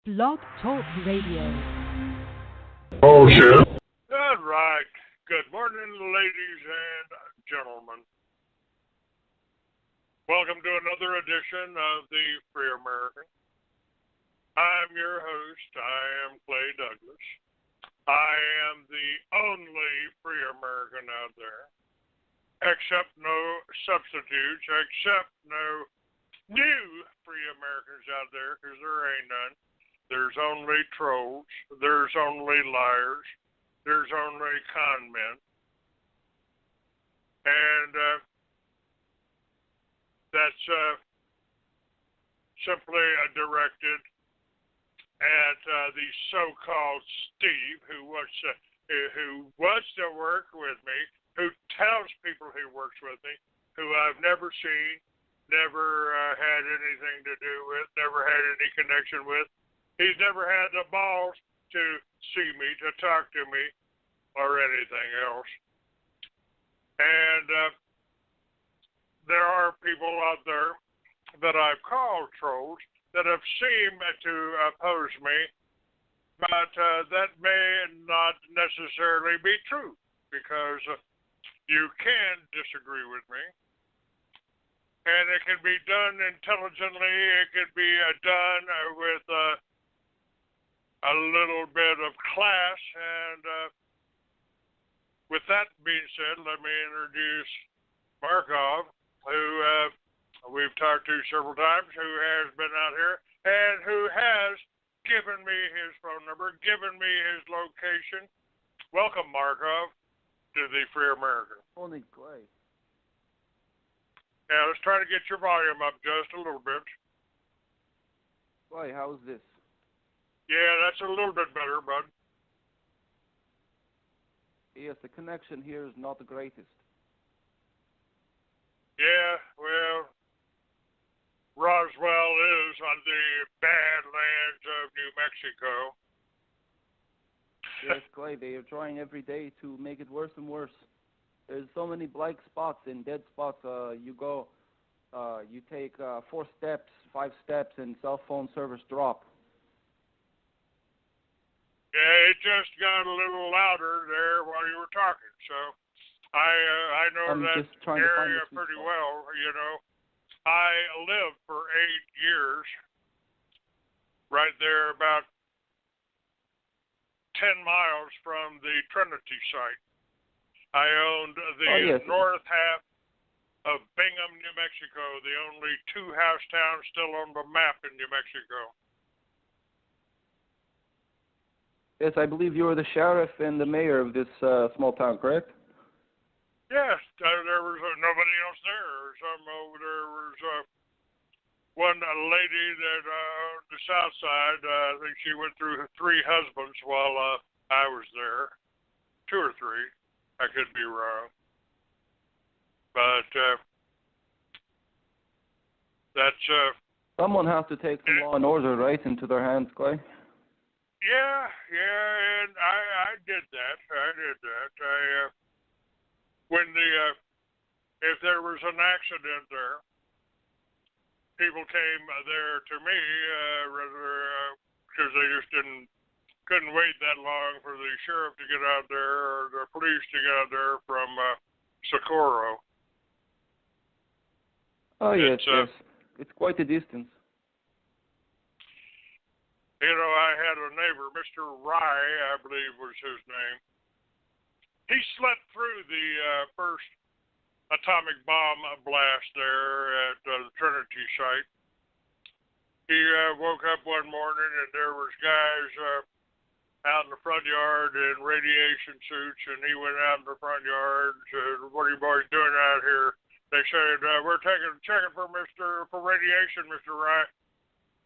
Blog Talk Radio. Oh, shit. All right. Good morning, ladies and gentlemen. Welcome to another edition of the Free American. I'm your host. I am Clay Douglas. I am the only Free American out there. Except no substitutes, except no new Free Americans out there, because there ain't none. There's only trolls. There's only liars. There's only con men. And that's simply directed at the so-called Steve who wants to work with me, who tells people he works with me, who I've never seen, never had anything to do with, never had any connection with. He's never had the balls to see me, to talk to me, or anything else. And there are people out there that I've called trolls that have seemed to oppose me, but that may not necessarily be true, because you can disagree with me, and it can be done intelligently. It can be done with a little bit of class. And with that being said, let me introduce Markov, who we've talked to several times, who has been out here and who has given me his phone number, given me his location. Welcome, Markov, to the Free American. Morning, Clay. Yeah, let's try to get your volume up just a little bit. Clay, how's this? Yeah, that's a little bit better, bud. Yes, the connection here is not the greatest. Yeah, well, Roswell is on the Badlands of New Mexico. Yes, Clay, they are trying every day to make it worse and worse. There's so many blank spots and dead spots. You take 4 steps, 5 steps, and cell phone servers drop. Yeah, it just got a little louder there while you were talking, so I know that area pretty well. You know, I lived for 8 years right there, about 10 miles from the Trinity site. I owned the north half of Bingham, New Mexico, the only 2-house town still on the map in New Mexico. Yes, I believe you were the sheriff and the mayor of this small town, correct? Yes, there was nobody else there. There was one lady that on the south side. I think she went through 3 husbands while I was there, 2 or 3. I could be wrong, but that's. Someone has to take the law and order right into their hands, Clay. Yeah, and I did that. When if there was an accident there, people came there to me, because they just couldn't wait that long for the sheriff to get out there or the police to get out there from Socorro. Oh, yes. It's quite a distance. You know, I had a neighbor, Mr. Rye, I believe was his name. He slept through the first atomic bomb blast there at the Trinity site. He woke up one morning and there was guys out in the front yard in radiation suits, and he went out in the front yard and said, "What are you boys doing out here?" They said, "We're checking for radiation, Mr. Rye."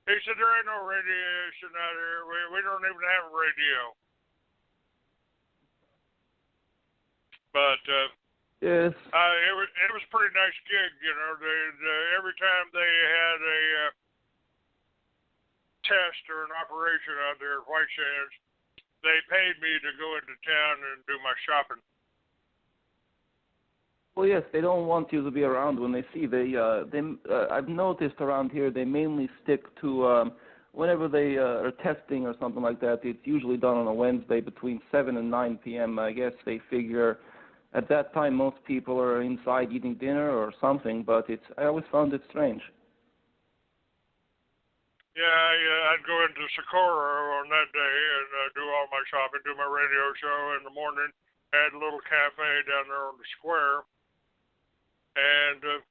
He said, "There ain't no radiation out here. We don't even have a radio." But yes, it was a pretty nice gig, you know. Every time they had a test or an operation out there at White Sands, they paid me to go into town and do my shopping. Well, yes, they don't want you to be around when they see. I've noticed around here they mainly stick to whenever they are testing or something like that, it's usually done on a Wednesday between 7 and 9 p.m. I guess they figure at that time most people are inside eating dinner or something, but I always found it strange. Yeah, I'd go into Socorro on that day and do all my shopping, do my radio show in the morning, had a little cafe down there on the square, and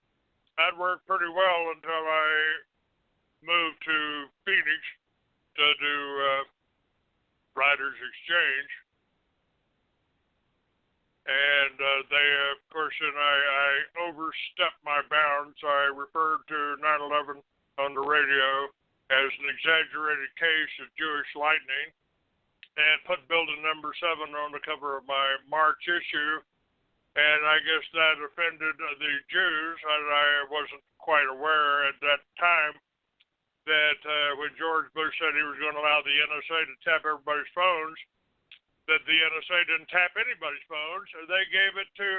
I'd work pretty well until I moved to Phoenix to do Writers Exchange. And they, of course, and I overstepped my bounds. I referred to 9/11 on the radio as an exaggerated case of Jewish lightning and put building number 7 on the cover of my March issue. And I guess that offended the Jews. I wasn't quite aware at that time that when George Bush said he was going to allow the NSA to tap everybody's phones, that the NSA didn't tap anybody's phones. They gave it to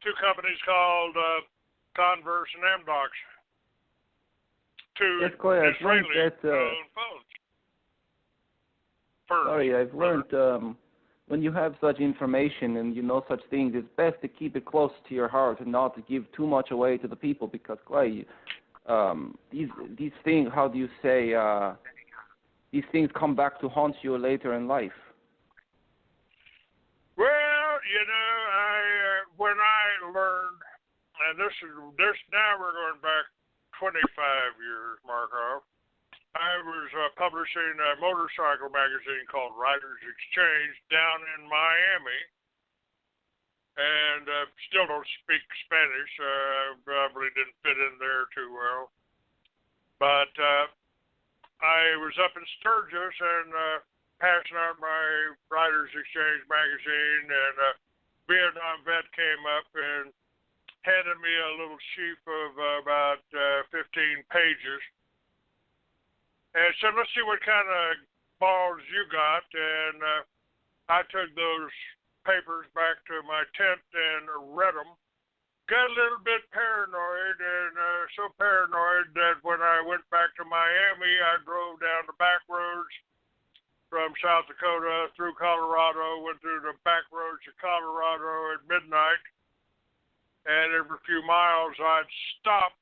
two companies called Converse and Amdocs. To Israeli-owned phones. Sorry, I've learned when you have such information and you know such things, it's best to keep it close to your heart and not to give too much away to the people because, Clay, these things, how do you say, these things come back to haunt you later in life. Well, you know, when I learned, and this now we're going back 25 years, Markov. I was publishing a motorcycle magazine called Writers Exchange down in Miami, and still don't speak Spanish. Probably didn't fit in there too well. But I was up in Sturgis and passing out my Writers Exchange magazine, and a Vietnam vet came up and handed me a little sheaf of about 15 pages and said, let's see what kind of balls you got. And I took those papers back to my tent and read them. Got a little bit paranoid, and so paranoid that when I went back to Miami, I drove down the back roads from South Dakota through Colorado, went through the back roads of Colorado at midnight. And every few miles, I'd stop,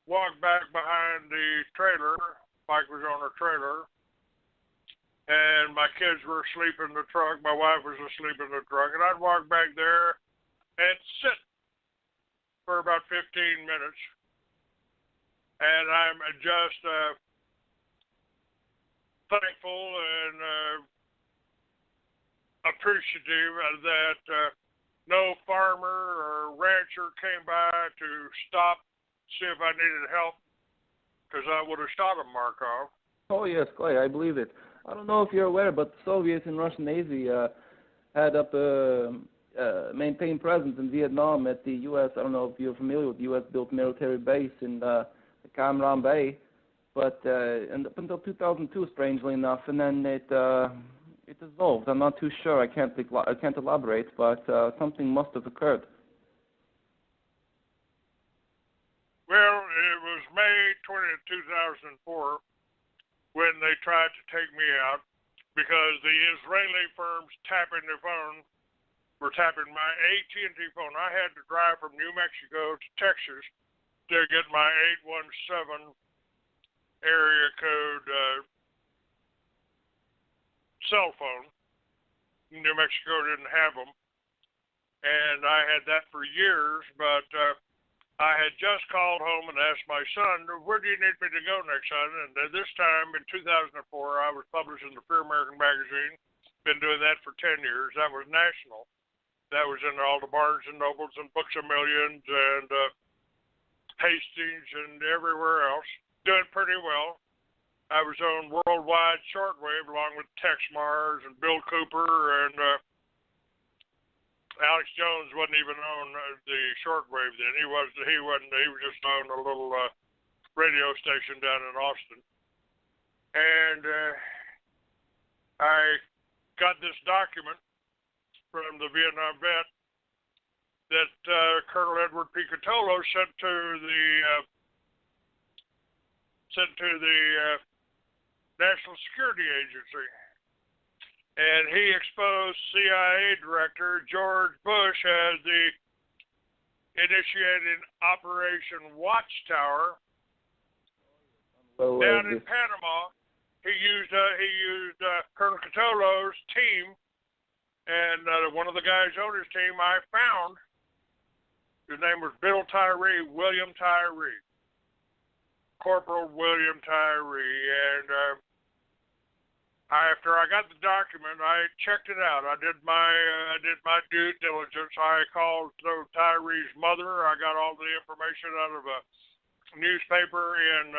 walk back behind the trailer. Mike was on a trailer. And my kids were asleep in the truck. My wife was asleep in the truck. And I'd walk back there and sit for about 15 minutes. And I'm just thankful and appreciative that no farmer or rancher came by to stop, see if I needed help, because I would have shot him, Markov. Oh, yes, Clay, I believe it. I don't know if you're aware, but the Soviets and Russian Navy had up maintained presence in Vietnam at the U.S. I don't know if you're familiar with the U.S.-built military base in the Cam Ranh Bay, but and up until 2002, strangely enough, and then it dissolved. I'm not too sure. I can't elaborate, but something must have occurred. Well, it was May 20th, 2004, when they tried to take me out because the Israeli firms tapping their phone were tapping my AT&T phone. I had to drive from New Mexico to Texas to get my 817 area code cell phone. New Mexico didn't have them, and I had that for years, but I had just called home and asked my son, where do you need me to go next, son? And this time, in 2004, I was publishing the Free American magazine. Been doing that for 10 years. That was national. That was in all the Barnes & Nobles and Books A Millions and Hastings and everywhere else. Doing pretty well. I was on worldwide shortwave along with Tex Mars and Bill Cooper and Alex Jones wasn't even on the shortwave then. He was just on a little radio station down in Austin. And I got this document from the Vietnam vet that Colonel Edward P. Catolo sent to the sent to the National Security Agency. And he exposed CIA Director George Bush as the initiating Operation Watchtower down in Panama. He used Colonel Catolo's team, and one of the guys on his team I found. His name was Bill Tyree, William Tyree, Corporal William Tyree, and after I got the document, I checked it out. I did my due diligence. I called Tyree's mother. I got all the information out of a newspaper in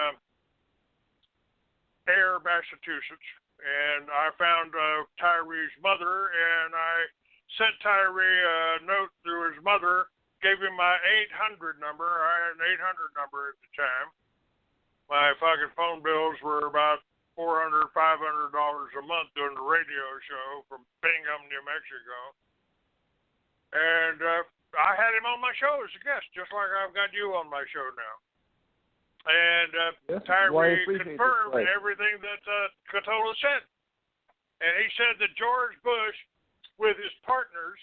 Ayer, Massachusetts, and I found Tyree's mother, and I sent Tyree a note through his mother. Gave him my 800 number. I had an 800 number at the time. My fucking phone bills were about $400, $500 a month doing the radio show from Bingham, New Mexico. And I had him on my show as a guest, just like I've got you on my show now. And yes, Tyree confirmed everything that Catola said. And he said that George Bush, with his partners,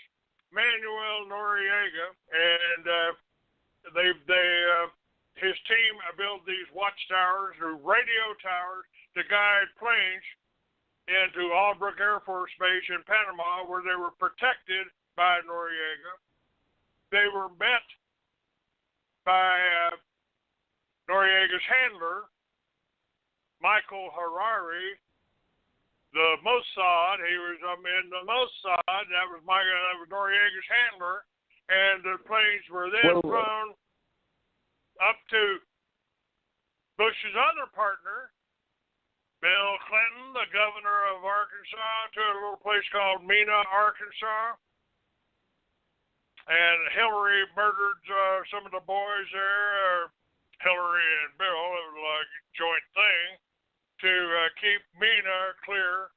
Manuel Noriega, and his team built these watchtowers or radio towers to guide planes into Albrook Air Force Base in Panama, where they were protected by Noriega. They were met by Noriega's handler, Michael Harari, the Mossad. He was in the Mossad. That was Noriega's handler, and the planes were then flown up to Bush's other partner, Bill Clinton, the governor of Arkansas, to a little place called Mena, Arkansas. And Hillary murdered some of the boys there. Hillary and Bill, it was like a joint thing to keep Mena clear.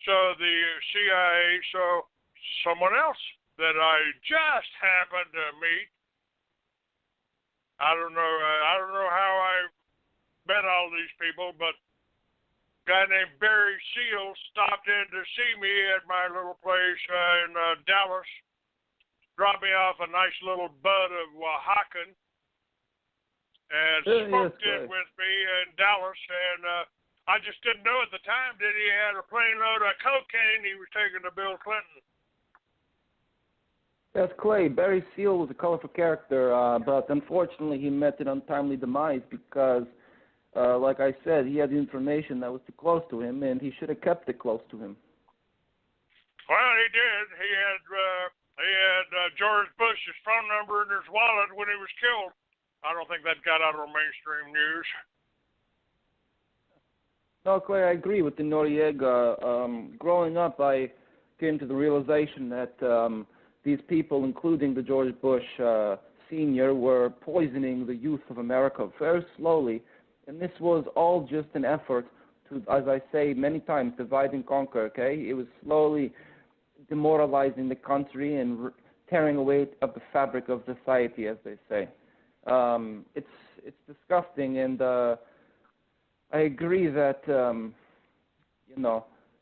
So the CIA saw someone else that I just happened to meet. I don't know how I met all these people, but a guy named Barry Seal stopped in to see me at my little place in Dallas, dropped me off a nice little bud of Oaxacan, and smoked it with me in Dallas, and I just didn't know at the time that he had a plane load of cocaine he was taking to Bill Clinton. Yes, Clay. Barry Seal was a colorful character, but unfortunately he met an untimely demise because, like I said, he had information that was too close to him, and he should have kept it close to him. Well, he did. He had George Bush's phone number in his wallet when he was killed. I don't think that got out of mainstream news. No, Clay, I agree with the Noriega. Growing up, I came to the realization that these people, including the George Bush Sr., were poisoning the youth of America very slowly. And this was all just an effort to, as I say many times, divide and conquer, okay? It was slowly demoralizing the country and tearing away of the fabric of society, as they say. It's disgusting, and I agree that,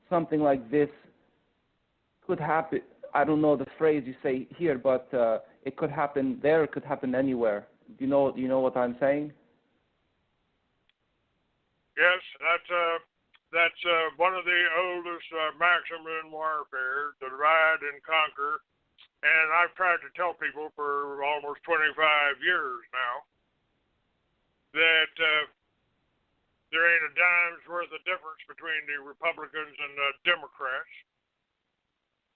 something like this could happen. I don't know the phrase you say here, but it could happen there. It could happen anywhere. Do you know what I'm saying? Yes, that's one of the oldest maxims in warfare: divide and conquer. And I've tried to tell people for almost 25 years now that there ain't a dime's worth of difference between the Republicans and the Democrats.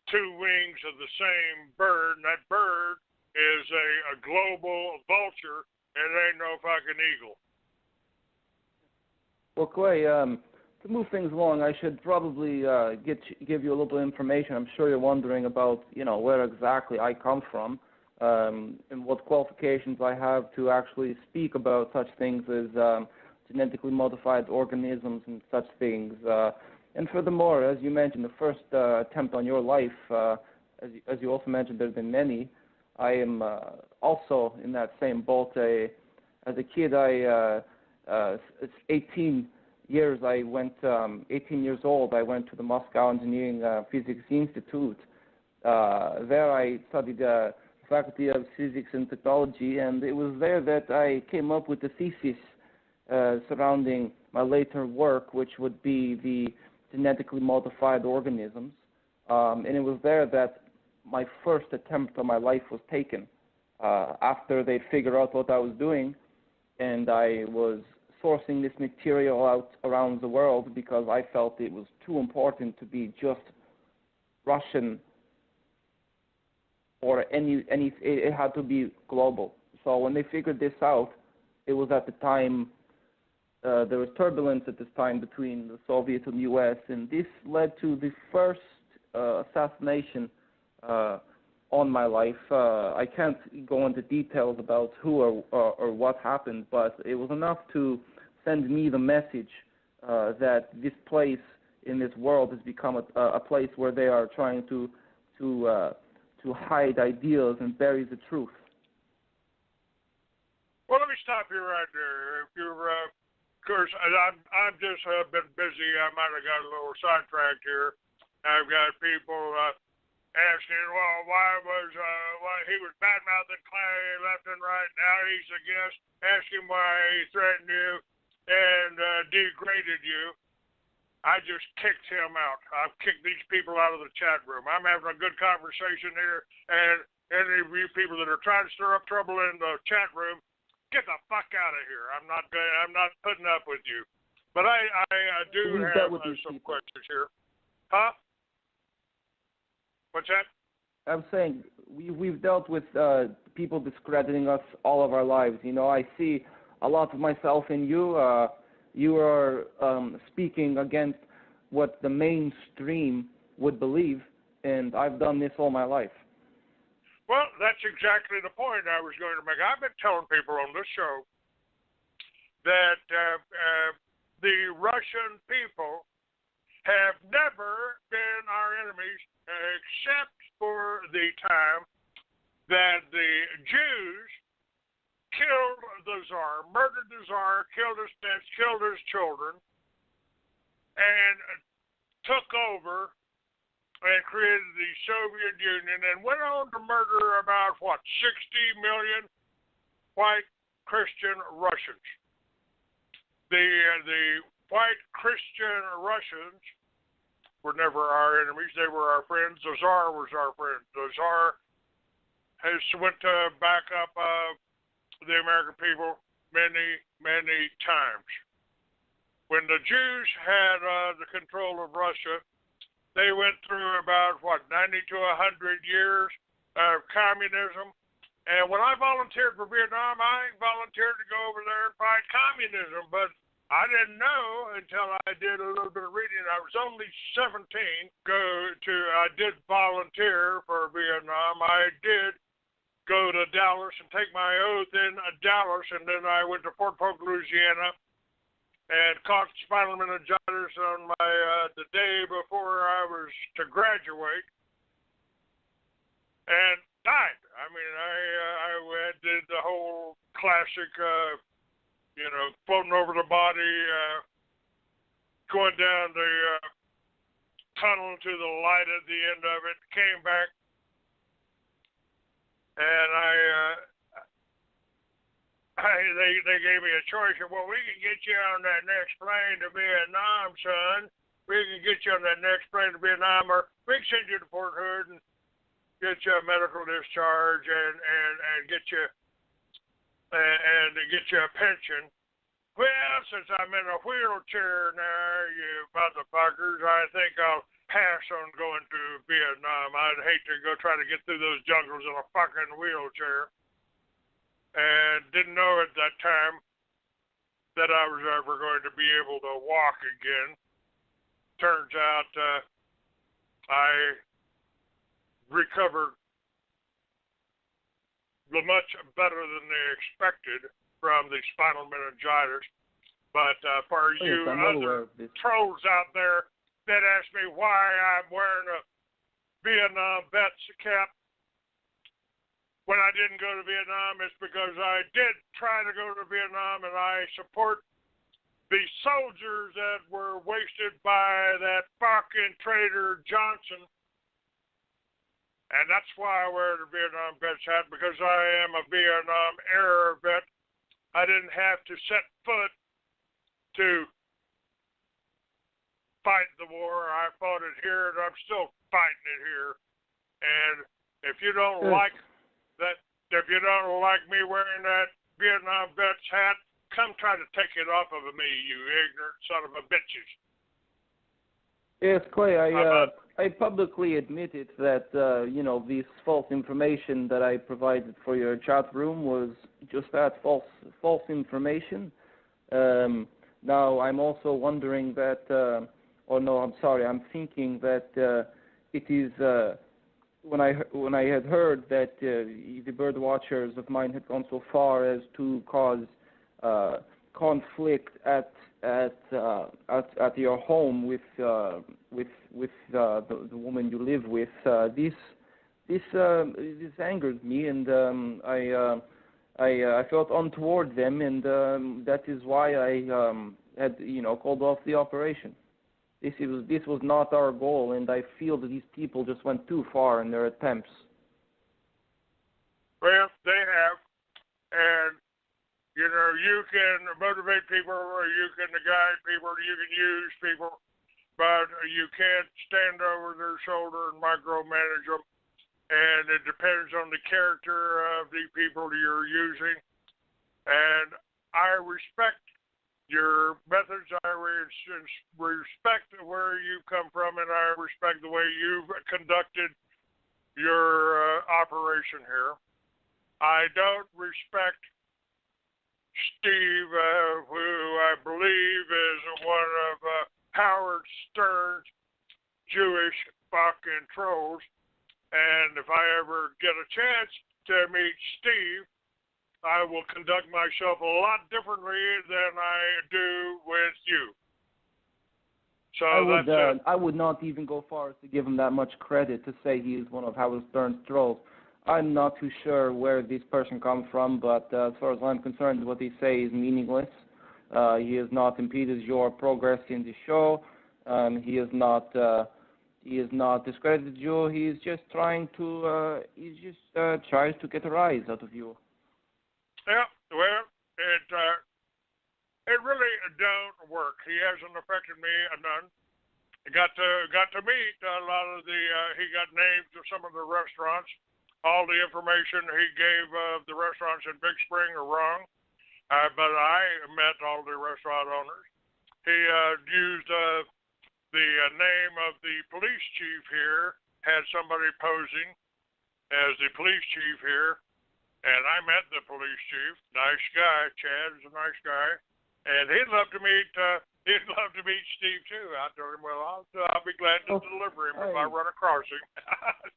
Two wings of the same bird, and that bird is a global vulture, and it ain't no fucking eagle. Well, Clay, to move things along, I should probably give you a little information. I'm sure you're wondering about, where exactly I come from and what qualifications I have to actually speak about such things as genetically modified organisms and such things. And furthermore, as you mentioned, the first attempt on your life, as you also mentioned, there's been many. I am also in that same boat. As a kid, I it's 18 years. 18 years old. I went to the Moscow Engineering Physics Institute. There I studied Faculty of Physics and Technology, and it was there that I came up with the thesis surrounding my later work, which would be the genetically modified organisms. And it was there that my first attempt on my life was taken. After they figured out what I was doing, and I was sourcing this material out around the world because I felt it was too important to be just Russian or any it had to be global. So when they figured this out, it was at the time there was turbulence at this time between the Soviet and the U.S., and this led to the first assassination on my life. I can't go into details about who or what happened, but it was enough to send me the message that this place in this world has become a place where they are trying to hide ideas and bury the truth. Well, let me stop you right there. If you're, of course, I'm just been busy. I might have got a little sidetracked here. I've got people asking, well, why he was bad-mouthing Clay left and right. Now he's a guest. Ask him why he threatened you and degraded you. I just kicked him out. I've kicked these people out of the chat room. I'm having a good conversation here, and any of you people that are trying to stir up trouble in the chat room, get the fuck out of here. I'm not putting up with you. But I do have some questions here. Huh? What's that? I'm saying we've dealt with people discrediting us all of our lives. You know, I see a lot of myself in you. You are speaking against what the mainstream would believe, and I've done this all my life. Well, that's exactly the point I was going to make. I've been telling people on this show that the Russian people have never been our enemies except for the time that the Jews killed the Tsar, murdered the Tsar, killed his pets, killed his children, and took over and created the Soviet Union and went on to murder about, 60 million white Christian Russians. The white Christian Russians were never our enemies. They were our friends. The Tsar was our friend. The Tsar has went to back up the American people many, many times. When the Jews had the control of Russia, they went through about, 90 to 100 years of communism. And when I volunteered for Vietnam, I volunteered to go over there and fight communism. But I didn't know until I did a little bit of reading. I was only 17. I did volunteer for Vietnam. I did go to Dallas and take my oath in Dallas, and then I went to Fort Polk, Louisiana, and caught spinal meningitis on my the day before I was to graduate, and died. I mean, I did the whole classic, floating over the body, going down the tunnel to the light at the end of it, came back, and they gave me a choice of, well, we can get you on that next plane to Vietnam, son. We can get you on that next plane to Vietnam, or we can send you to Fort Hood and get you a medical discharge and get you a pension. Well, since I'm in a wheelchair now, you motherfuckers, I think I'll pass on going to Vietnam. I'd hate to go try to get through those jungles in a fucking wheelchair. And didn't know at that time that I was ever going to be able to walk again. Turns out I recovered much better than they expected from the spinal meningitis. But for you other trolls out there that ask me why I'm wearing a Vietnam vet's cap when I didn't go to Vietnam, it's because I did try to go to Vietnam, and I support the soldiers that were wasted by that fucking traitor Johnson. And that's why I wear the Vietnam vet's hat, because I am a Vietnam era vet. I didn't have to set foot to fight the war. I fought it here, and I'm still fighting it here. And if you don't like that, if you don't like me wearing that Vietnam vet's hat, come try to take it off of me, you ignorant son of a bitches. Yes, Clay, I publicly admitted that, this false information that I provided for your chat room was just that, false information. Now, I'm also wondering that, I'm thinking that it is, when I had heard that the bird watchers of mine had gone so far as to cause conflict at your home with the woman you live with. This angered me, and I felt untoward them, and that is why I had called off the operation. This was not our goal, and I feel that these people just went too far in their attempts. Well, they have, and you can motivate people, or you can guide people, or you can use people, but you can't stand over their shoulder and micromanage them. And it depends on the character of the people you're using. And I respect your methods. I respect where you come from, and I respect the way you've conducted your operation here. I don't respect Steve, who I believe is one of Howard Stern's Jewish fucking trolls. And if I ever get a chance to meet Steve, I will conduct myself a lot differently than I do with you. So I would not even go far as to give him that much credit to say he is one of Howard Stern's trolls. I'm not too sure where this person comes from, but as far as I'm concerned, what they say is meaningless. He has not impeded your progress in the show. He has not discredited you. He is just trying to tries to get a rise out of you. Yeah, well, it really don't work. He hasn't affected me none. I got to meet a lot of he got names of some of the restaurants. All the information he gave of the restaurants in Big Spring are wrong, but I met all the restaurant owners. He used the name of the police chief here, had somebody posing as the police chief here, and I met the police chief. Nice guy. Chad is a nice guy, and he'd love to meet Steve too. I told him, well, I'll be glad to deliver him if I run across him.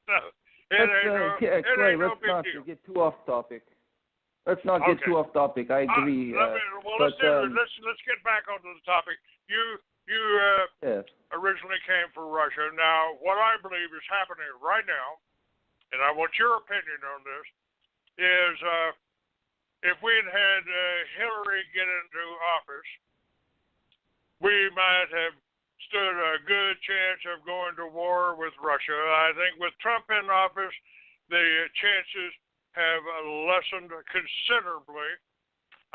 So, Clay, let's not get too off topic. Let's not get too off topic. I agree. Let's get back onto the topic. You originally came from Russia. Now, what I believe is happening right now, and I want your opinion on this, is if we'd had Hillary get into office, we might have stood a good chance of going to war with Russia. I think with Trump in office, the chances have lessened considerably.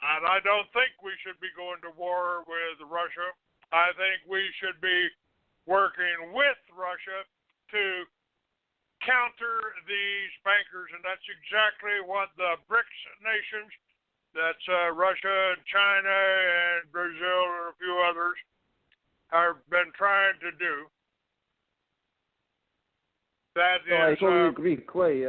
And I don't think we should be going to war with Russia. I think we should be working with Russia to counter these bankers, and that's exactly what the BRICS nations, that's Russia and China and Brazil and a few others, have been trying to do. I totally agree, Clay.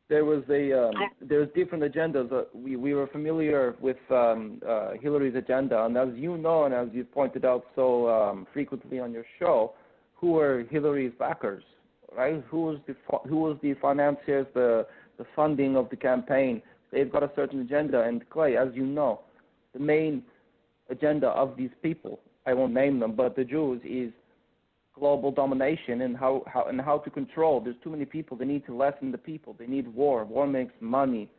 There's different agendas. We were familiar with Hillary's agenda, and as you know, and as you've pointed out so frequently on your show, who were Hillary's backers, right? Who was the financiers, the funding of the campaign? They've got a certain agenda, and Clay, as you know, the main agenda of these people, I won't name them, but the Jews, is global domination and how to control. There's too many people. They need to lessen the people. They need war. War makes money.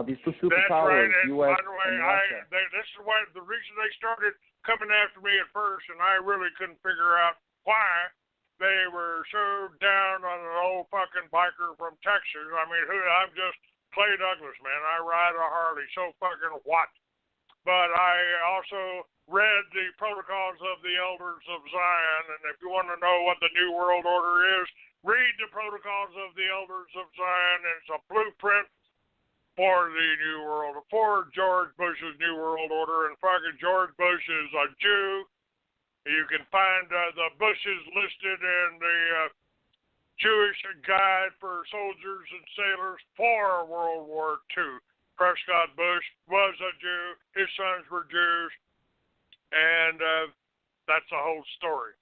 These two That's right. superpowers, And U.S. by the way, and Russia. this is why the reason they started coming after me at first, and I really couldn't figure out why they were so down on an old fucking biker from Texas. I mean, I'm just Clay Douglas, man. I ride a Harley, so fucking what? But I also read the Protocols of the Elders of Zion, and if you want to know what the New World Order is, read the Protocols of the Elders of Zion. It's a blueprint for the New World, for George Bush's New World Order, and fucking George Bush is a Jew. You can find the Bushes listed in the Jewish Guide for Soldiers and Sailors for World War II. Prescott Bush was a Jew, his sons were Jews, and that's the whole story.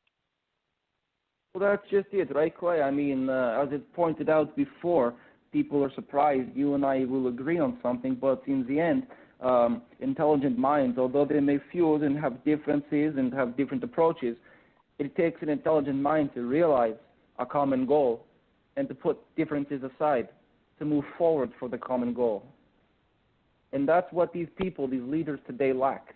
Well, that's just it, right, Clay? I mean, as it pointed out before, people are surprised you and I will agree on something, but in the end, intelligent minds, although they may fuse and have differences and have different approaches, it takes an intelligent mind to realize a common goal and to put differences aside, to move forward for the common goal. And that's what these people, these leaders today lack.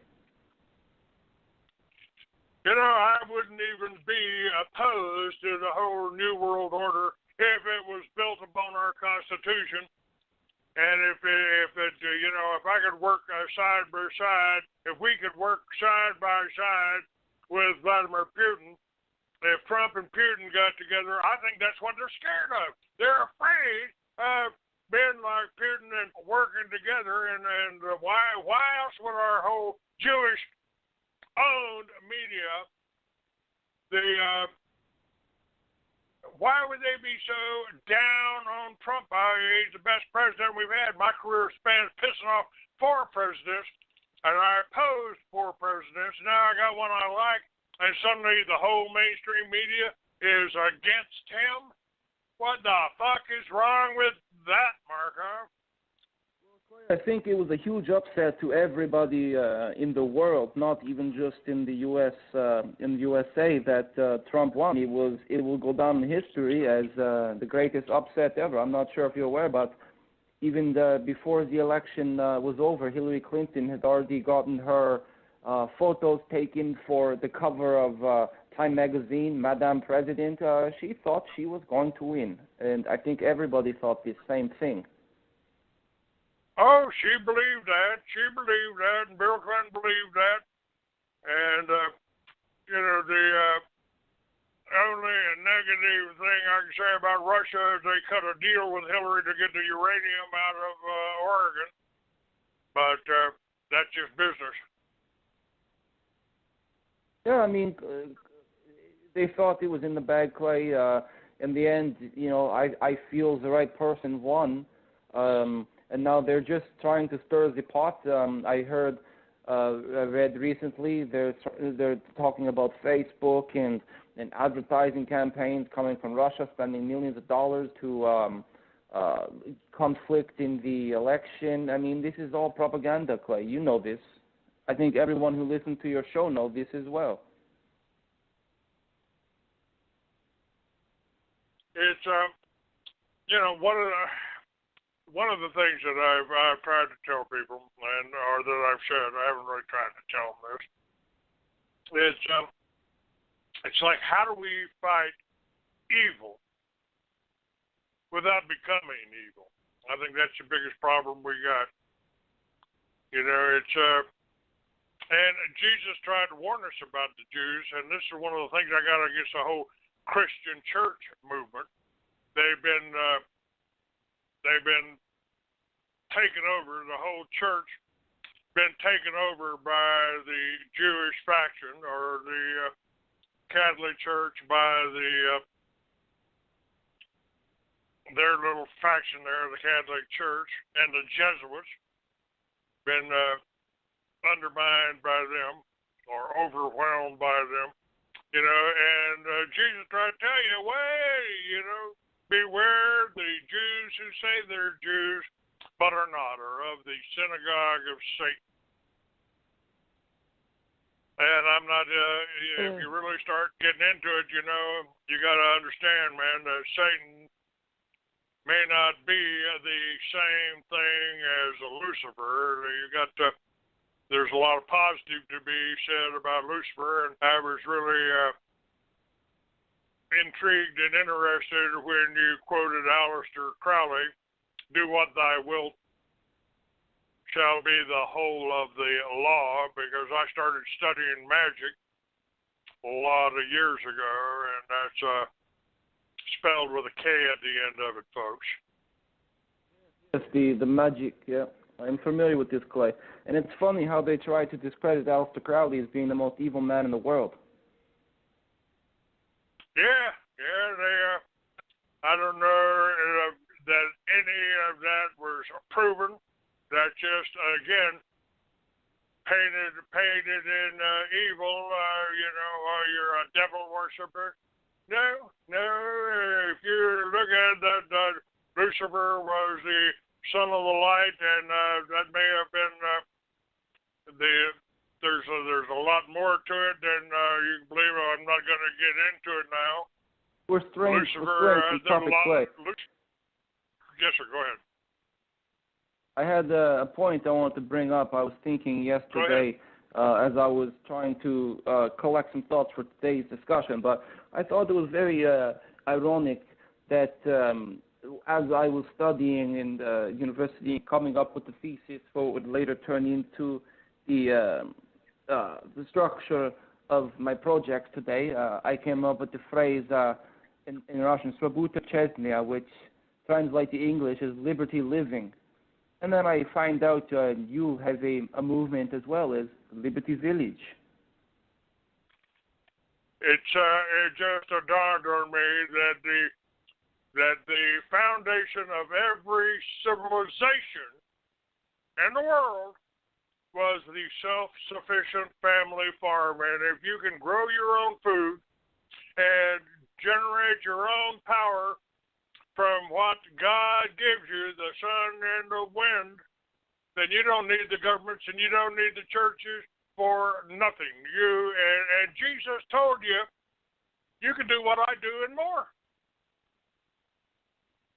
You know, I wouldn't even be opposed to the whole New World Order if it was built upon our Constitution, and if I could work side by side, if we could work side by side with Vladimir Putin, if Trump and Putin got together, I think that's what they're scared of. They're afraid of being like Putin and working together, and why else would our whole Jewish-owned media, why would they be so down on Trump? He's the best president we've had. My career spans pissing off 4 presidents, and I opposed 4 presidents. Now I got one I like, and suddenly the whole mainstream media is against him? What the fuck is wrong with that, Markov? I think it was a huge upset to everybody in the world, not even just in the USA, that Trump won. It will go down in history as the greatest upset ever. I'm not sure if you're aware, but even before the election was over, Hillary Clinton had already gotten her photos taken for the cover of Time magazine, Madame President. She thought she was going to win, and I think everybody thought the same thing. Oh, she believed that. She believed that, and Bill Clinton believed that. And, the only negative thing I can say about Russia is they cut a deal with Hillary to get the uranium out of Oregon. But that's just business. Yeah, I mean, they thought it was in the bag, Clay. In the end, I feel the right person won. And now they're just trying to stir the pot. I read recently they're talking about Facebook and advertising campaigns coming from Russia, spending millions of dollars to conflict in the election. I mean, this is all propaganda, Clay. You know this. I think everyone who listens to your show knows this as well. It's one of the things that I've tried to tell people, or that I've said, I haven't really tried to tell them this. It's like, how do we fight evil without becoming evil? I think that's the biggest problem we got. And Jesus tried to warn us about the Jews, and this is one of the things I got against the whole Christian church movement. They've been taken over, the whole church been taken over by the Jewish faction, or the Catholic Church by their little faction there, the Catholic Church, and the Jesuits been undermined by them or overwhelmed by them, and Jesus tried to tell you, beware the Jews who say they're Jews but are not, or of the synagogue of Satan. And I'm not, if you really start getting into it, you got to understand, man, Satan may not be the same thing as a Lucifer. There's a lot of positive to be said about Lucifer, and I was really intrigued and interested when you quoted Aleister Crowley, "Do what thy wilt shall be the whole of the law," because I started studying magic a lot of years ago, and that's spelled with a K at the end of it, folks. Yes, the magic, yeah. I'm familiar with this, Clay. And it's funny how they try to discredit Aleister Crowley as being the most evil man in the world. Yeah, they, I don't know that any of that was proven. That just, again, painted in evil, you're a devil worshiper. No. If you look at that, Lucifer was the son of the light, and that may have been there's a lot more to it than you can believe. I'm not going to get into it now. We're strange topic, Clay. Yes, sir. Go ahead. I had a point I wanted to bring up. I was thinking yesterday as I was trying to collect some thoughts for today's discussion, but I thought it was very ironic that as I was studying in the university, coming up with the thesis for what would later turn into the structure of my project today, I came up with the phrase in Russian "Svoboda chesnya," which translates to English as liberty living. And then I find out you have a movement as well as Liberty Village. It just dawned on me that the foundation of every civilization in the world was the self-sufficient family farm. And if you can grow your own food and generate your own power from what God gives you, the sun and the wind, then you don't need the governments and you don't need the churches for nothing. And Jesus told you, you can do what I do and more.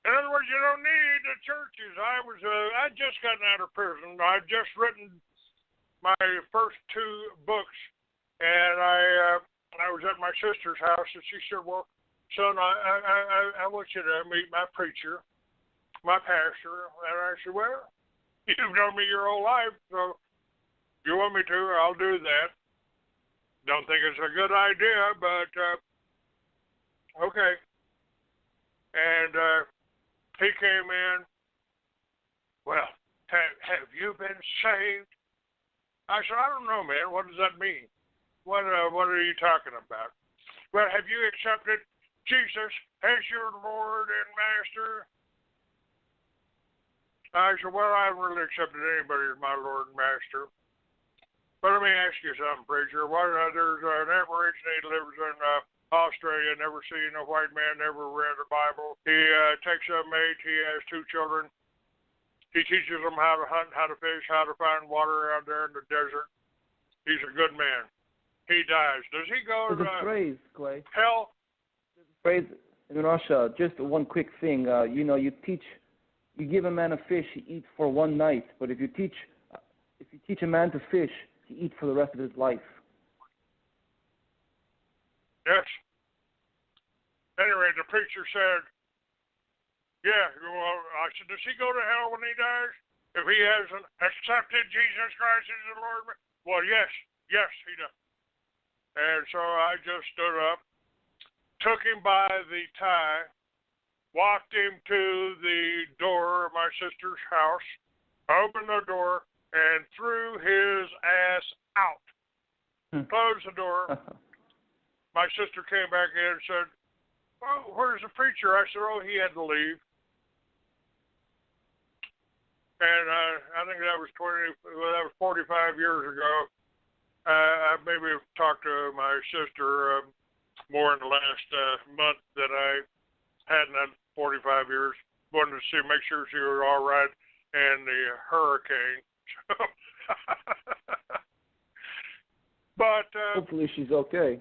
In other words, you don't need the churches. I just gotten out of prison. I've just written my first 2 books, and I was at my sister's house, and she said, "Well, son, I want you to meet my preacher, my pastor." And I said, "Well, you've known me your whole life, so if you want me to, I'll do that. Don't think it's a good idea, but okay." And he came in. "Well, have you been saved?" I said, "I don't know, man. What does that mean? What are you talking about?" "Well, have you accepted Jesus as your Lord and Master?" I said, "Well, I haven't really accepted anybody as my Lord and Master. But let me ask you something, preacher. There's an Aborigine that lives in Australia, never seen a white man, never read the Bible. He takes a mate. He has 2 children. He teaches them how to hunt, how to fish, how to find water out there in the desert. He's a good man. He dies. Does he go There's a phrase, Clay. hell?" Phrase in Russia, just one quick thing. You give a man a fish, he eats for one night. But if you teach a man to fish, he eats for the rest of his life. Yes. Anyway, the preacher said, "Yeah." Well, I said, "Does he go to hell when he dies if he hasn't accepted Jesus Christ as the Lord?" "Well, yes, he does." And so I just stood up, took him by the tie, walked him to the door of my sister's house, opened the door, and threw his ass out. Closed the door. My sister came back in and said, "Oh, where's the preacher?" I said, "Oh, he had to leave." And I think that was 45 years ago. I maybe have talked to my sister more in the last month than I had in that 45 years. Wanted to make sure she was all right in the hurricane. But hopefully she's okay.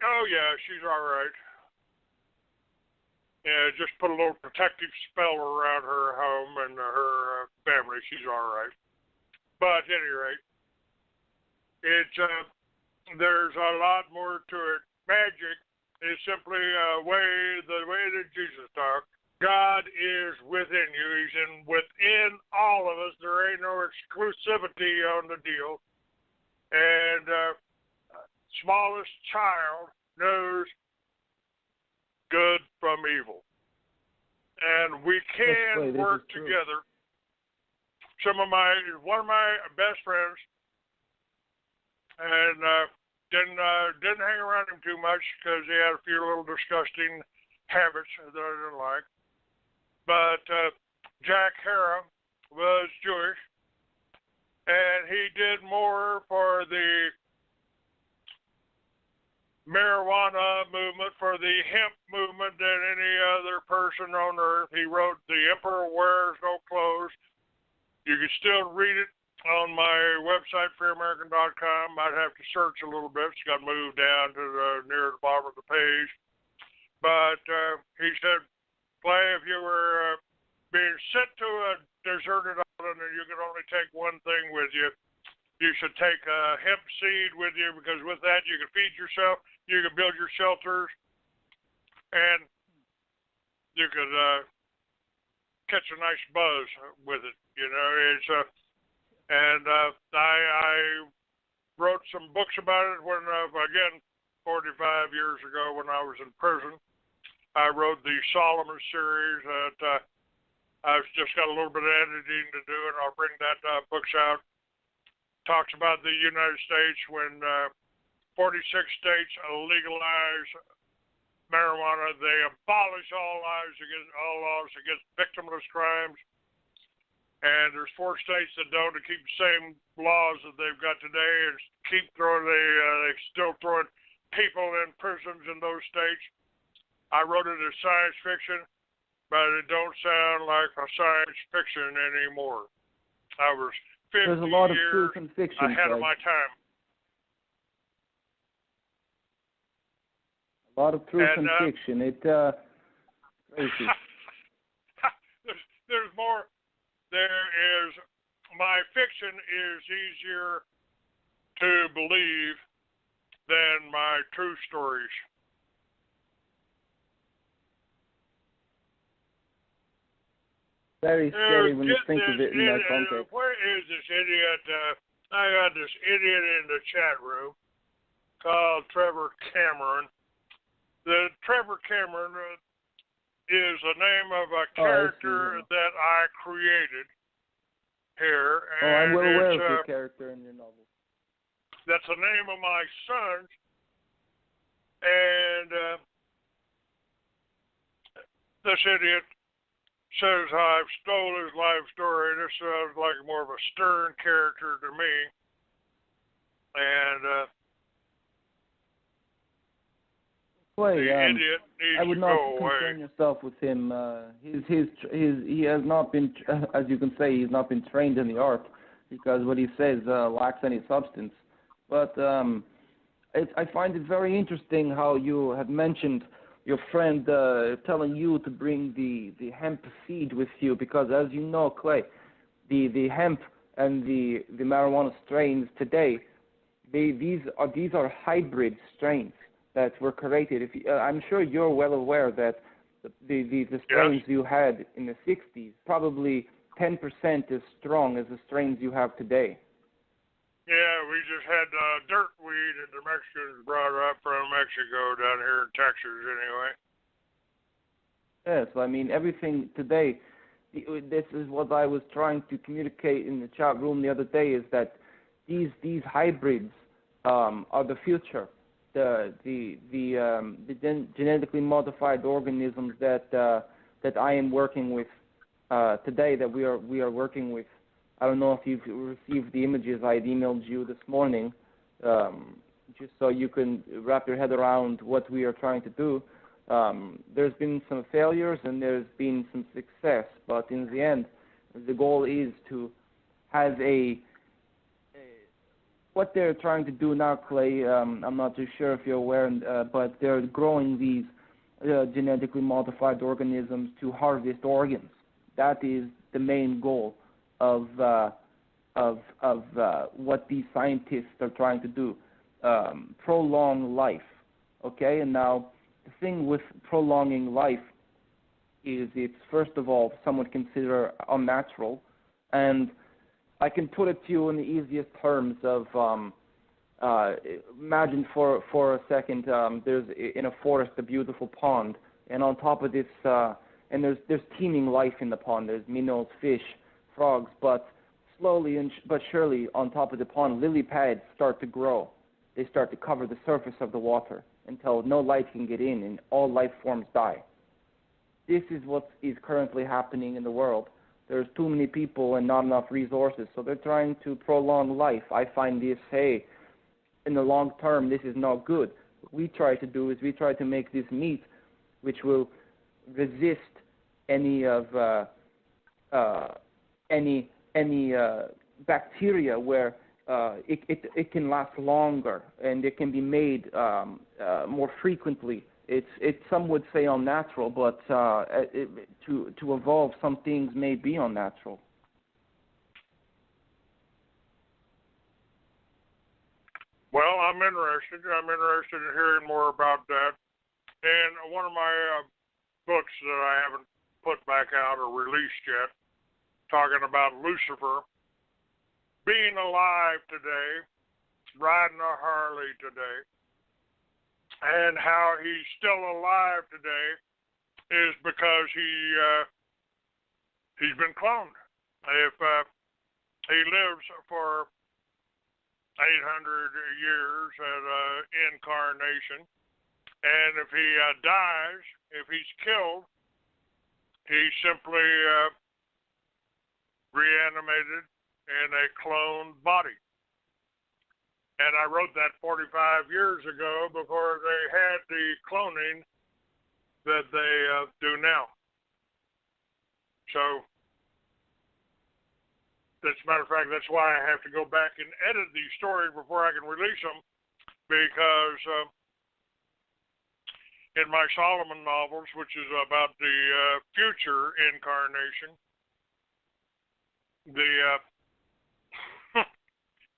Oh yeah, she's all right. just put a little protective spell around her home and her family. She's all right. But at any rate, it's there's a lot more to it. Magic is simply the way that Jesus talked. God is within you. He's within all of us. There ain't no exclusivity on the deal. And smallest child knows good from evil. And we can work together. One of my best friends, and didn't hang around him too much because he had a few little disgusting habits that I didn't like. But Jack Hara was Jewish, and he did more for the marijuana movement, for the hemp movement than any other person on earth. He wrote "The Emperor Wears No Clothes." You can still read it on my website, freeamerican.com. I'd have to search a little bit. It's got moved down to near the bottom of the page. But he said, Clay, if you were being sent to a deserted island and you could only take one thing with you, you should take a hemp seed with you, because with that you can feed yourself, you can build your shelters, and you could catch a nice buzz with it. You know, it's and I wrote some books about it when, again, 45 years ago when I was in prison. I wrote the Solomon series that I've just got a little bit of editing to do, and I'll bring that books out. Talks about the United States when 46 states legalize marijuana. They abolish all laws against victimless crimes. And there's 4 states that don't, to keep the same laws that they've got today, and keep throwing they still throwing people in prisons in those states. I wrote it as science fiction, but it don't sound like a science fiction anymore. I was 50 There's a lot of years truth and fiction ahead of my time. A lot of truth and fiction. It crazy. There's more. My fiction is easier to believe than my true stories. Very scary when you think of it in that context. Where is this idiot? I got this idiot in the chat room called Trevor Cameron. The Trevor Cameron is the name of a character that I created here. And I'm well aware of your character in your novel. That's the name of my son. And this idiot says I've stole his life story. This sounds like more of a stern character to me. And I would not concern yourself with him. He has not been, as you can say, he's not been trained in the art, because what he says lacks any substance. But I find it very interesting how you have mentioned your friend telling you to bring the hemp seed with you, because as you know, Clay, the hemp and the marijuana strains today, these are hybrid strains that were created. I'm sure you're well aware that the strains you had in the 60s, probably 10% as strong as the strains you have today. Yeah, we just had dirt weed that the Mexicans brought up from Mexico down here in Texas anyway. Yes, I mean, everything today, this is what I was trying to communicate in the chat room the other day, is that these hybrids are the future. The genetically modified organisms that I am working with today, that we are working with. I don't know if you've received the images I had emailed you this morning, just so you can wrap your head around what we are trying to do. There's been some failures and there's been some success, but in the end, the goal is to have what they're trying to do now, Clay. I'm not too sure if you're aware, but they're growing these genetically modified organisms to harvest organs. That is the main goal of what these scientists are trying to do, prolong life. Okay, and now the thing with prolonging life is it's first of all some would consider unnatural, and I can put it to you in the easiest terms of imagine for a second there's in a forest a beautiful pond, and on top of this and there's teeming life in the pond. There's minnows, fish, frogs, but slowly but surely on top of the pond lily pads start to grow. They start to cover the surface of the water until no light can get in and all life forms die. This is what is currently happening in the world. There's too many people and not enough resources, so they're trying to prolong life. I find this, hey, in the long term, this is not good. What we try to do is we try to make this meat which will resist any of any bacteria where it can last longer and it can be made more frequently. It's some would say unnatural, but to evolve, some things may be unnatural. Well, I'm interested. I'm interested in hearing more about that. And one of my books that I haven't put back out or released yet, talking about Lucifer being alive today, riding a Harley today, and how he's still alive today is because he's been cloned. If he lives for 800 years as an incarnation, and if he dies, if he's killed, he's simply reanimated in a cloned body. And I wrote that 45 years ago before they had the cloning that they do now. So, as a matter of fact, that's why I have to go back and edit these stories before I can release them, because in my Solomon novels, which is about the future incarnation,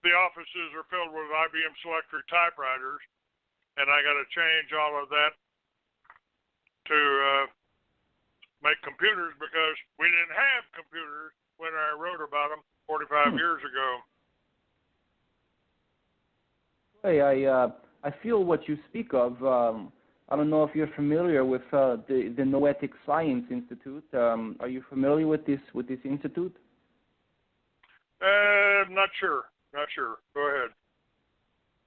the offices are filled with IBM Selectric typewriters, and I got to change all of that to make computers because we didn't have computers when I wrote about them 45 years ago. Hey, I feel what you speak of. I don't know if you're familiar with the Noetic Science Institute. Are you familiar with this institute? Not sure. Not sure. Go ahead.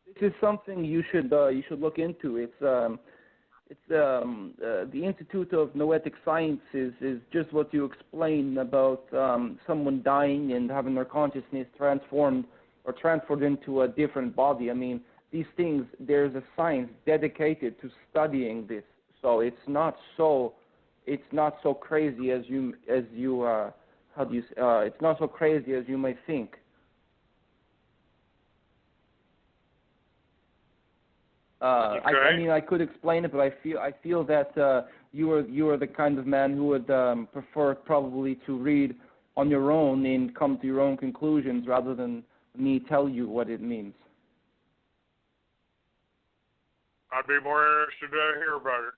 This is something you should look into. It's the Institute of Noetic Science is just what you explained about someone dying and having their consciousness transformed or transferred into a different body. I mean, these things, there's a science dedicated to studying this. So it's not so crazy as you it's not so crazy as you may think. Okay. I mean, I could explain it, but I feel that you are the kind of man who would prefer probably to read on your own and come to your own conclusions rather than me tell you what it means. I'd be more interested to hear about it.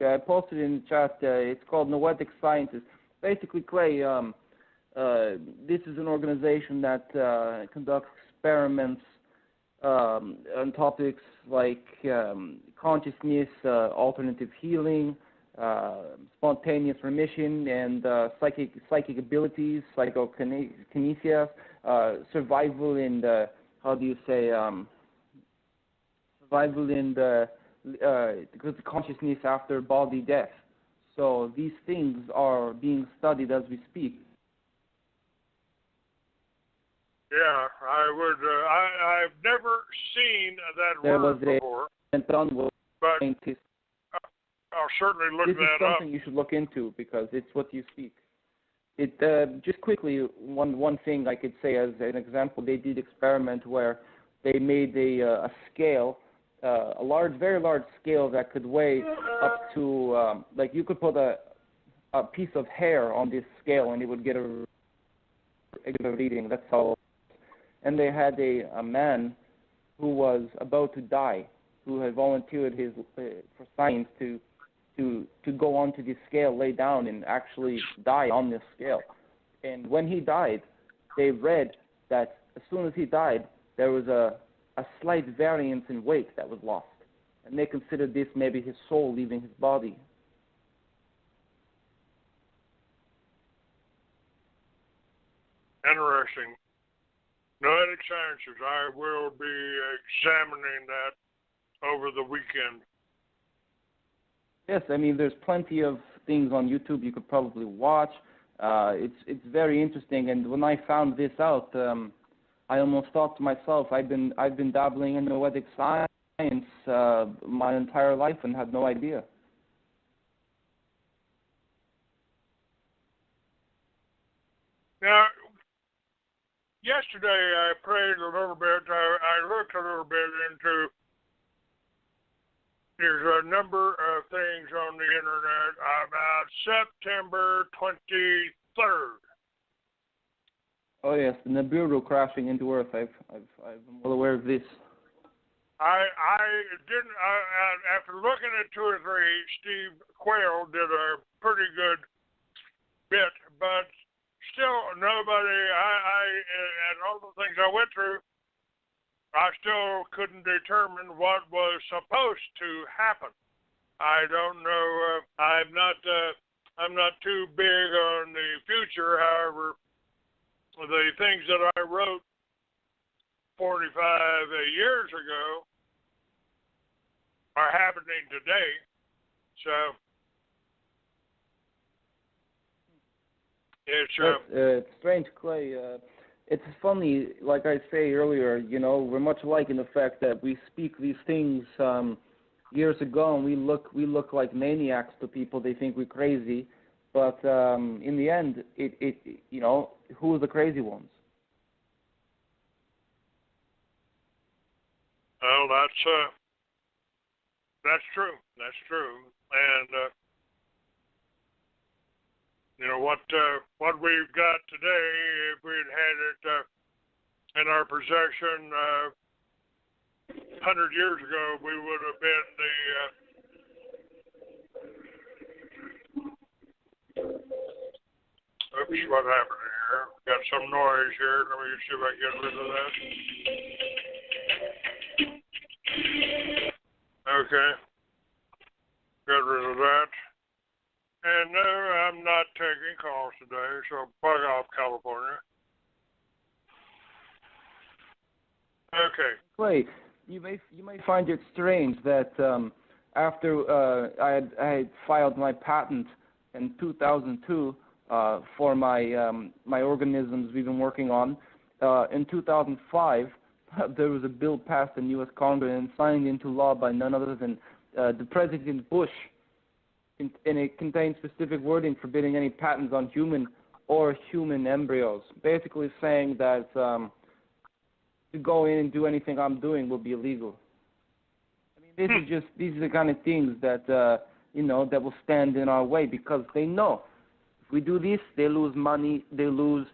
Okay, I posted in the chat. It's called Noetic Sciences. Basically, Clay, this is an organization that conducts experiments on topics like consciousness, alternative healing, spontaneous remission, and psychic abilities, psychokinesia, survival in the survival in the consciousness after body death. So these things are being studied as we speak. Yeah, I would. I've never seen that word before. But I'll certainly look that up. This is something you should look into because it's what you speak. It just quickly one thing I could say as an example. They did experiment where they made a scale a large, very large scale that could weigh up to like you could put a piece of hair on this scale and it would get a reading. That's how. And they had a man who was about to die, who had volunteered his for science to go onto this scale, lay down, and actually die on this scale. And when he died, they read that as soon as he died, there was a slight variance in weight that was lost. And they considered this maybe his soul leaving his body. Interesting. Noetic Sciences. I will be examining that over the weekend. Yes, I mean, there's plenty of things on YouTube you could probably watch. It's very interesting. And when I found this out, I almost thought to myself, I've been dabbling in noetic science my entire life and had no idea. Now, yesterday I prayed a little bit. I looked a little bit into. There's a number of things on the internet about September 23rd. Oh yes, the Nibiru crashing into Earth. I'm well aware of this. I didn't. After looking at 2 or 3, Steve Quayle did a pretty good bit, but still nobody. And all the things I went through, I still couldn't determine what was supposed to happen. I don't know. I'm not too big on the future. However, the things that I wrote 45 years ago are happening today. So it's strange, Clay. It's funny, like I say earlier, you know, we're much alike in the fact that we speak these things years ago, and we look like maniacs to people. They think we're crazy, but in the end, it you know, who are the crazy ones? Well, that's true. That's true. And you know what we've got today, if we'd had it in our possession 100 years ago, we would have been oops, what happened here? Got some noise here. Let me see if I can get rid of that. Okay. Got rid of that. And no, I'm not taking calls today, so bug off, California. Okay. Clay, you may find it strange that after I had filed my patent in 2002 for my organisms we've been working on, in 2005 there was a bill passed in U.S. Congress and signed into law by none other than the President Bush, and it contains specific wording forbidding any patents on human or human embryos, basically saying that to go in and do anything I'm doing will be illegal. I mean, these are the kind of things that you know, that will stand in our way, because they know if we do this, they lose money, they lose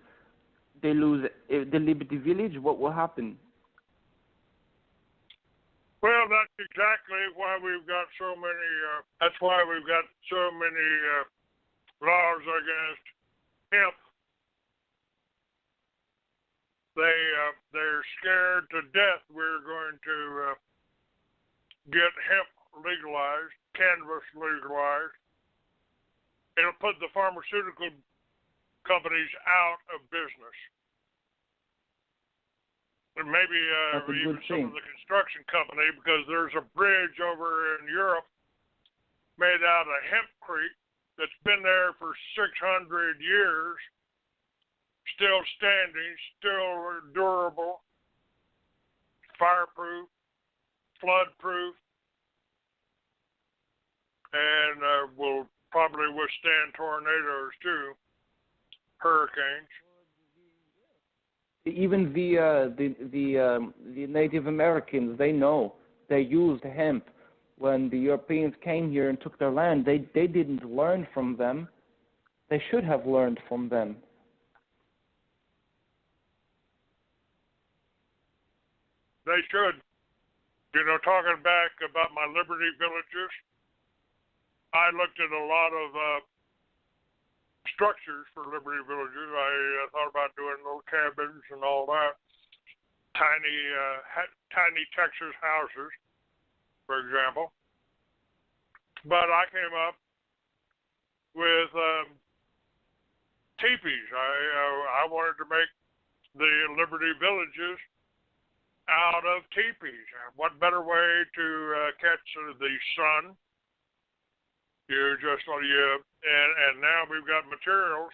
the Liberty Village. What will happen? Well, that's exactly why we've got so many. That's why we've got so many laws against hemp. They're scared to death we're going to get hemp legalized, cannabis legalized. It'll put the pharmaceutical companies out of business. And maybe even some of the construction company, because there's a bridge over in Europe made out of hempcrete that's been there for 600 years, still standing, still durable, fireproof, floodproof, and will probably withstand tornadoes too, hurricanes. Even the Native Americans, they know They used hemp. When the Europeans came here and took their land, they didn't learn from them. They should have learned from them. They should. You know, talking back about my Liberty Villages, I looked at a lot of structures for Liberty Villages. I thought about doing little cabins and all that. Tiny Texas houses, for example. But I came up with teepees. I wanted to make the Liberty Villages out of teepees. What better way to catch the sun? And now we've got materials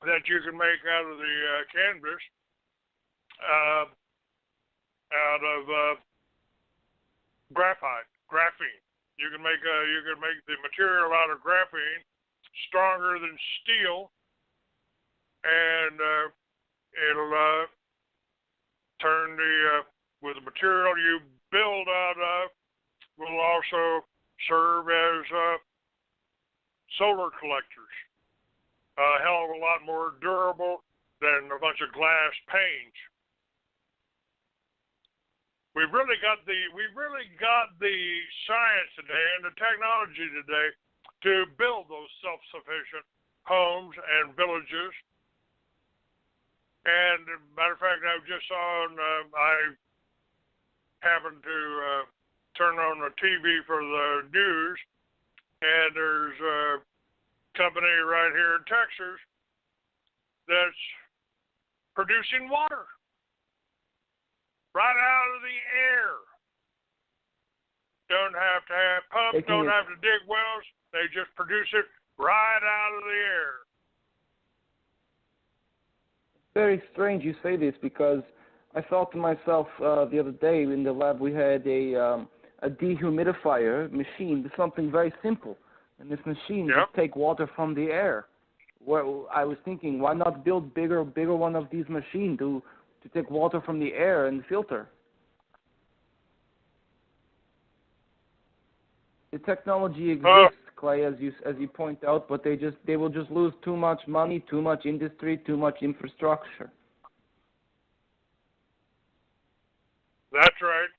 that you can make out of the canvas, out of graphene. You can make the material out of graphene, stronger than steel, and it'll turn with the material you build out of will also serve as solar collectors. A hell of a lot more durable than a bunch of glass panes. We've really got the science today and the technology today to build those self-sufficient homes and villages. And matter of fact, I just saw I happened to turn on the TV for the news, and there's a company right here in Texas that's producing water right out of the air. Don't have to have pumps, don't have to dig wells. They just produce it right out of the air. Very strange you say this, because I thought to myself the other day in the lab we had a dehumidifier machine, something very simple, and this machine just take water from the air. Well, I was thinking, why not build bigger one of these machines to take water from the air and filter? The technology exists, Clay, as you point out, but they will just lose too much money, too much industry, too much infrastructure. That's right.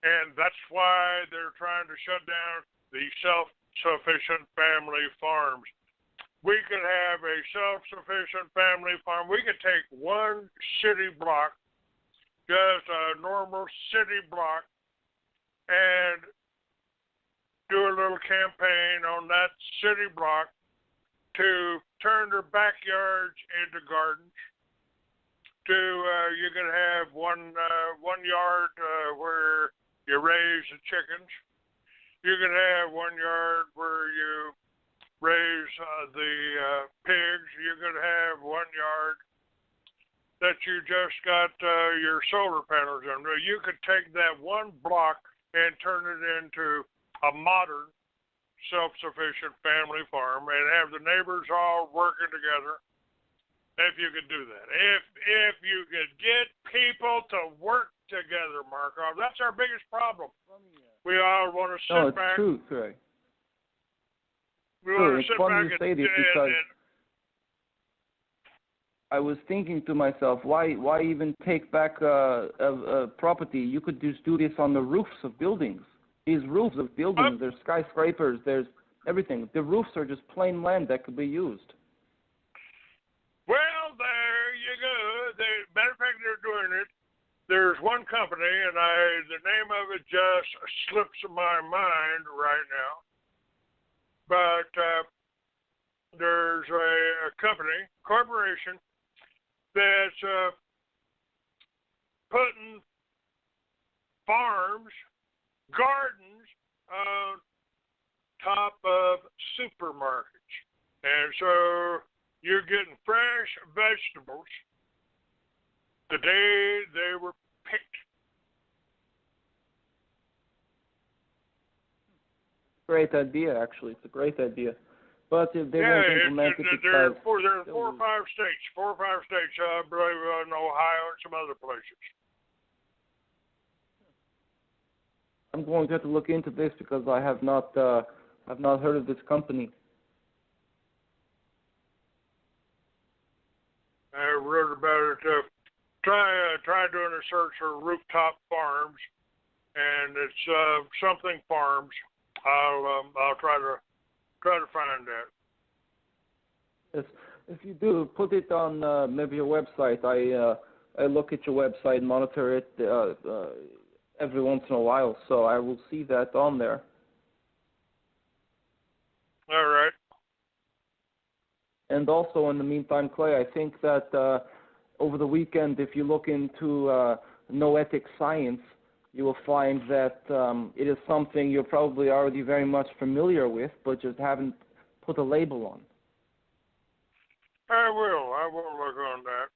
And that's why they're trying to shut down the self-sufficient family farms. We could have a self-sufficient family farm. We could take one city block, just a normal city block, and do a little campaign on that city block to turn their backyards into gardens. You could have one yard where you raise the chickens. You could have one yard where you raise the pigs. You could have one yard that you just got your solar panels on. You could take that one block and turn it into a modern, self-sufficient family farm and have the neighbors all working together. If you could do that. If you could get people to work together, Markov, that's our biggest problem. We all want to sit back. No, it's true, Craig. We want to it's sit funny back you say this because I was thinking to myself, why even take back a property? You could just do this on the roofs of buildings. These roofs of buildings, there's skyscrapers, there's everything. The roofs are just plain land that could be used. Well, there you go. Matter of fact, they're doing it. There's one company, and the name of it just slips my mind right now. But there's a corporation, that's putting farms, gardens on top of supermarkets. And so you're getting fresh vegetables the day they were picked. Great idea, actually. It's a great idea. But if they won't implement it, there are 4 or 5 states. 4 or 5 states, I believe, in Ohio and some other places. I'm going to have to look into this because I have not heard of this company. I wrote about it. Try doing a search for rooftop farms, and it's something farms. I'll try to find that. Yes, if you do, put it on maybe your website. I look at your website, monitor it every once in a while, so I will see that on there. All right. And also, in the meantime, Clay, I think that over the weekend, if you look into noetic science, you will find that it is something you're probably already very much familiar with, but just haven't put a label on. I will look on that.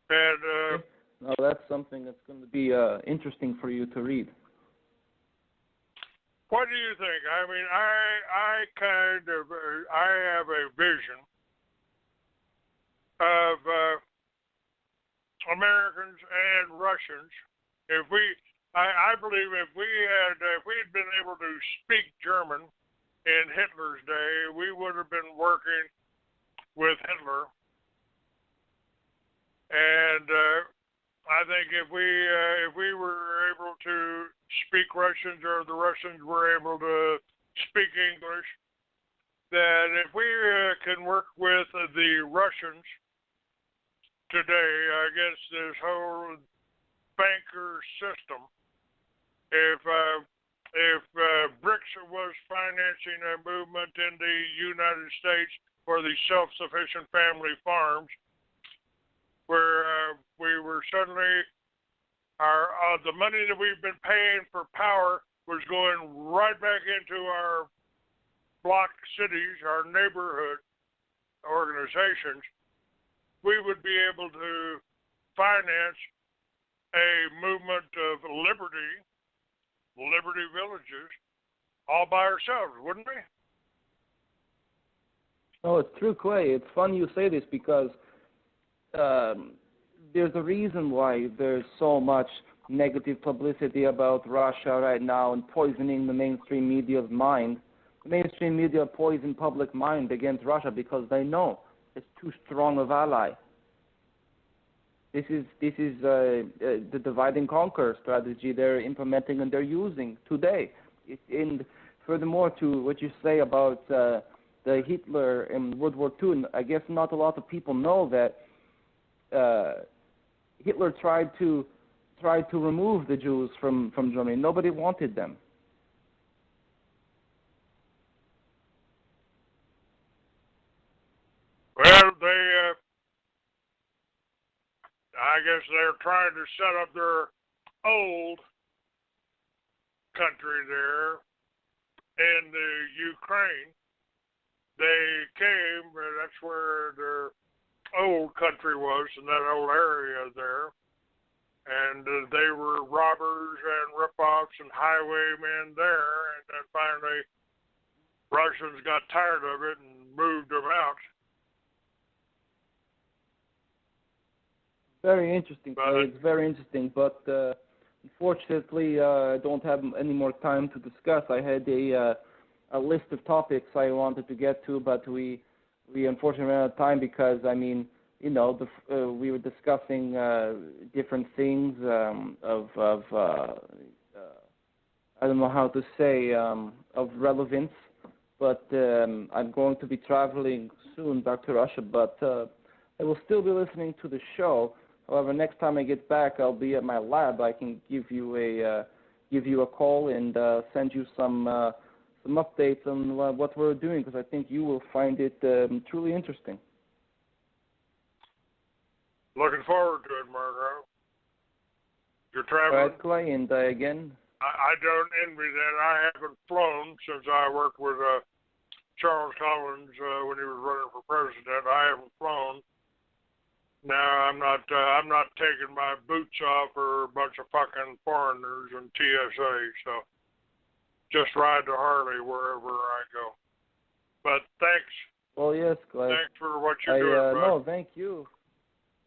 And Now, that's something that's going to be interesting for you to read. what do you think? I mean, I have a vision of Americans and Russians. I believe if we had been able to speak German in Hitler's day, we would have been working with Hitler. And I think if we were able to speak Russians, or the Russians were able to speak English, that if we can work with the Russians today against this whole banker system, if BRICS was financing a movement in the United States for the self-sufficient family farms, where we were suddenly the money that we've been paying for power was going right back into our block cities, our neighborhood organizations, we would be able to finance a movement of liberty villages, all by ourselves, wouldn't we? Oh, it's true, Clay. It's funny you say this because there's a reason why there's so much negative publicity about Russia right now and poisoning the mainstream media's mind. The mainstream media poison public mind against Russia because they know it's too strong of ally. This is the divide and conquer strategy they're implementing and they're using today. And furthermore, to what you say about the Hitler in World War II, I guess not a lot of people know that Hitler tried to remove the Jews from Germany. Nobody wanted them. Well, I guess they're trying to set up their old country there in the Ukraine. They came, that's where their old country was, in that old area there. And they were robbers and rip-offs and highwaymen there. And then finally, Russians got tired of it and moved them out. Very interesting. It's very interesting, but unfortunately, I don't have any more time to discuss. I had a list of topics I wanted to get to, but we unfortunately ran out of time because, I mean, you know, we were discussing different things of I don't know how to say, of relevance, but I'm going to be traveling soon back to Russia, but I will still be listening to the show. However, next time I get back, I'll be at my lab. I can give you a call and send you some updates on what we're doing, because I think you will find it truly interesting. Looking forward to it, Markov. You're traveling. All right, Clay, and again, I don't envy that. I haven't flown since I worked with Charles Collins when he was running for president. I haven't flown. Now I'm not taking my boots off for a bunch of fucking foreigners and TSA. So just ride the Harley wherever I go. But thanks. Well, yes, Clay. Thanks for what you're doing, bud. No, thank you.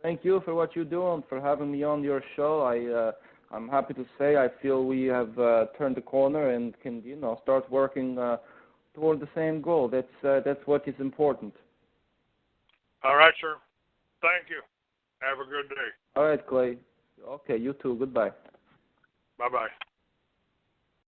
Thank you for what you're doing, for having me on your show. I'm happy to say I feel we have turned the corner and can, start working toward the same goal. That's what is important. All right, sir. Thank you. Have a good day. All right, Clay. Okay, you too. Goodbye. Bye-bye.